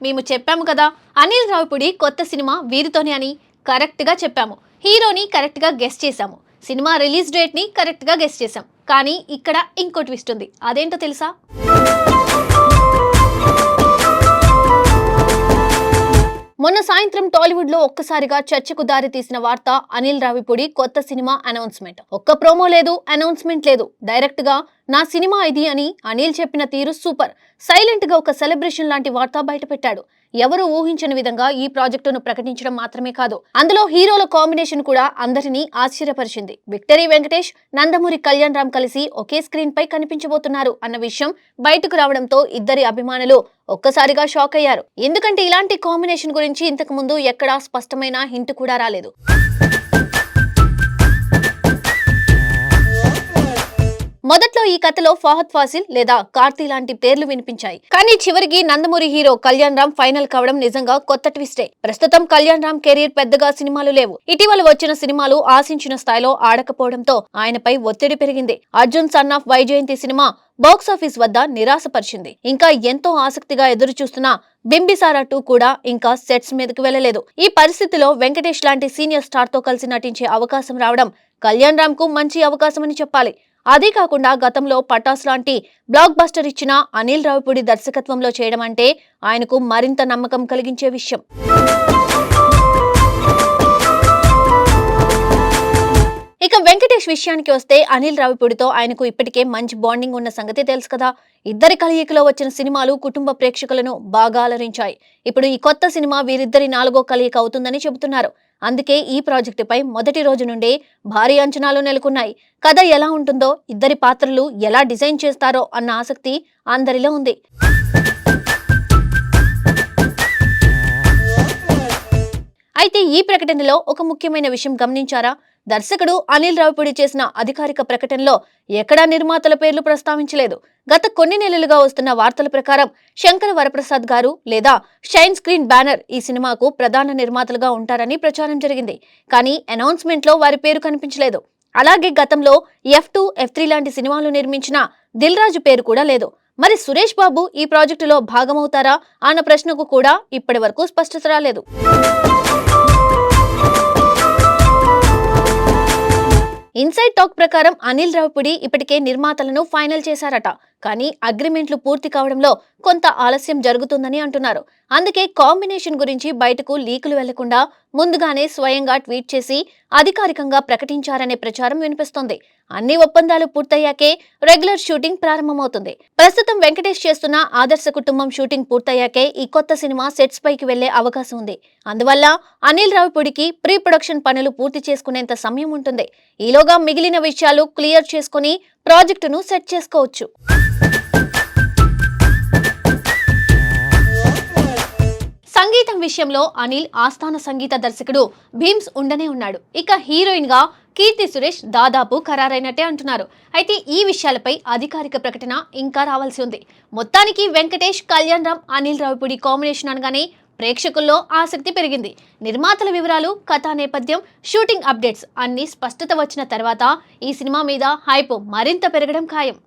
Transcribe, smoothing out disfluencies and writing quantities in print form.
మేము చెప్పాము కదా అనిల్ రావిపూడి కొత్త సినిమా వీరితోనే అని కరెక్ట్గా చెప్పాము. హీరోని కరెక్ట్గా గెస్ చేశాము. సినిమా రిలీజ్ డేట్ని కరెక్ట్గా గెస్ చేశాం. కానీ ఇక్కడ ఇంకో ట్విస్ట్ ఉంది. అదేంటో తెలుసా? మొన్న సాయంత్రం టాలీవుడ్ లో ఒక్కసారిగా చర్చకు దారి తీసిన వార్త అనిల్ రావిపూడి కొత్త సినిమా అనౌన్స్మెంట్. ఒక్క ప్రోమో లేదు, అనౌన్స్మెంట్ లేదు. డైరెక్ట్ గా నా సినిమా ఇది అని అనిల్ చెప్పిన తీరు సూపర్. సైలెంట్ గా ఒక సెలబ్రేషన్ లాంటి వార్త బయటపెట్టాడు. ఎవరు ఊహించని విధంగా ఈ ప్రాజెక్టును ప్రకటించడం మాత్రమే కాదు, అందులో హీరోల కాంబినేషన్ కూడా అందరినీ ఆశ్చర్యపరిచింది. విక్టరీ వెంకటేష్, నందమూరి కళ్యాణ్ రామ్ కలిసి ఒకే స్క్రీన్ పై కనిపించబోతున్నారు అన్న విషయం బయటకు రావడంతో ఇద్దరి అభిమానులు ఒక్కసారిగా షాక్ అయ్యారు. ఎందుకంటే ఇలాంటి కాంబినేషన్ గురించి ఇంతకు ముందు ఎక్కడా స్పష్టమైన హింట్ కూడా రాలేదు. మొదట్లో ఈ కథలో ఫహద్ ఫాసిల్ లేదా కార్తీ లాంటి పేర్లు వినిపించాయి. కానీ చివరికి నందమూరి హీరో కళ్యాణ్ రామ్ ఫైనల్ కావడం నిజంగా కొత్త ట్విస్టే. ప్రస్తుతం కళ్యాణ్ రామ్ కెరీర్ పెద్దగా సినిమాలు లేవు. ఇటీవల వచ్చిన సినిమాలు ఆశించిన స్థాయిలో ఆడకపోవడంతో ఆయనపై ఒత్తిడి పెరిగింది. Arjun son of Vyjayanthi cinema box office వద్ద నిరాశపరిచింది. ఇంకా ఎంతో ఆసక్తిగా ఎదురు చూస్తున్న బింబిసారా 2 కూడా ఇంకా సెట్స్ మీదకు వెళ్లలేదు. ఈ పరిస్థితిలో వెంకటేష్ లాంటి సీనియర్ స్టార్ తో కలిసి నటించే అవకాశం రావడం కళ్యాణ్ రామ్ కు మంచి అవకాశమని చెప్పాలి. అదే కాకుండా గతంలో పటాస్ లాంటి బ్లాక్ బస్టర్ ఇచ్చిన అనిల్ రావిపూడి దర్శకత్వంలో చేయడం అంటే ఆయనకు మరింత నమ్మకం కలిగించే విషయం. ఇక వెంకటేష్ విషయానికి వస్తే అనిల్ రావిపూడితో ఆయనకు ఇప్పటికే మంచి బాండింగ్ ఉన్న సంగతి తెలుసు కదా. ఇద్దరి కలయికలో వచ్చిన సినిమాలు కుటుంబ ప్రేక్షకులను బాగా అలరించాయి. ఇప్పుడు ఈ కొత్త సినిమా వీరిద్దరి 4వ కలయిక అవుతుందని చెబుతున్నారు. అందుకే ఈ ప్రాజెక్టుపై మొదటి రోజు నుండే భారీ అంచనాలు నెలకొన్నాయి. కథ ఎలా ఉంటుందో, ఇద్దరి పాత్రలు ఎలా డిజైన్ చేస్తారో అన్న ఆసక్తి అందరిలో ఉంది. అయితే ఈ ప్రకటనలో ఒక ముఖ్యమైన విషయం గమనించారా? దర్శకుడు అనిల్ రావిపూడి చేసిన అధికారిక ప్రకటనలో ఎక్కడా నిర్మాతల పేర్లు ప్రస్తావించలేదు. గత కొన్ని నెలలుగా వస్తున్న వార్తల ప్రకారం శంకర వరప్రసాద్ గారు లేదా షైన్ స్క్రీన్ బ్యానర్ ఈ సినిమాకు ప్రధాన నిర్మాతలుగా ఉంటారని ప్రచారం జరిగింది. కానీ అనౌన్స్మెంట్ లో వారి పేరు కనిపించలేదు. అలాగే గతంలో F2, F3 లాంటి సినిమాలు నిర్మించిన దిల్ రాజు పేరు కూడా లేదు. మరి సురేష్ బాబు ఈ ప్రాజెక్టులో భాగమవుతారా అన్న ప్రశ్నకు కూడా ఇప్పటి వరకు స్పష్టత రాలేదు. ఇన్సైడ్ టాక్ ప్రకారం అనిల్ రావిపూడి ఇప్పటికే నిర్మాతలను ఫైనల్ చేశారట. కానీ అగ్రిమెంట్లు పూర్తి కావడంలో కొంత ఆలస్యం జరుగుతుందని అంటున్నారు. అందుకే కాంబినేషన్ గురించి బయటకు లీకులు వెళ్లకుండా ముందుగానే స్వయంగా ట్వీట్ చేసి అధికారికంగా ప్రకటించారనే ప్రచారం వినిపిస్తోంది. అన్ని ఒప్పందాలు పూర్తయ్యాకే రెగ్యులర్ షూటింగ్ ప్రారంభమవుతుంది. ప్రస్తుతం వెంకటేష్ చేస్తున్న ఆదర్శ కుటుంబం షూటింగ్ పూర్తయ్యాకే ఈ కొత్త సినిమా సెట్స్ పైకి వెళ్లే అవకాశం ఉంది. అందువల్ల అనిల్ రావిపూడికి ప్రీ ప్రొడక్షన్ పనులు పూర్తి చేసుకునేంత సమయం ఉంటుంది. ఈలోగా మిగిలిన విషయాలు క్లియర్ చేసుకుని ప్రాజెక్టును సెట్ చేసుకోవచ్చు. సంగీతం విషయంలో అనిల్ ఆస్థాన సంగీత దర్శకుడు భీమ్స్ ఉండనే ఉన్నాడు. ఇక హీరోయిన్ గా కీర్తి సురేష్ దాదాపు ఖరారైనట్టే అంటున్నారు. అయితే ఈ విషయాలపై అధికారిక ప్రకటన ఇంకా రావాల్సి ఉంది. మొత్తానికి వెంకటేష్, కళ్యాణ్ రామ్, అనిల్ రావిపూడి కాంబినేషన్ అనగానే ప్రేక్షకుల్లో ఆసక్తి పెరిగింది. నిర్మాతల వివరాలు, కథా నేపథ్యం, షూటింగ్ అప్డేట్స్ అన్ని స్పష్టత వచ్చిన తర్వాత ఈ సినిమా మీద హైప్ మరింత పెరగడం ఖాయం.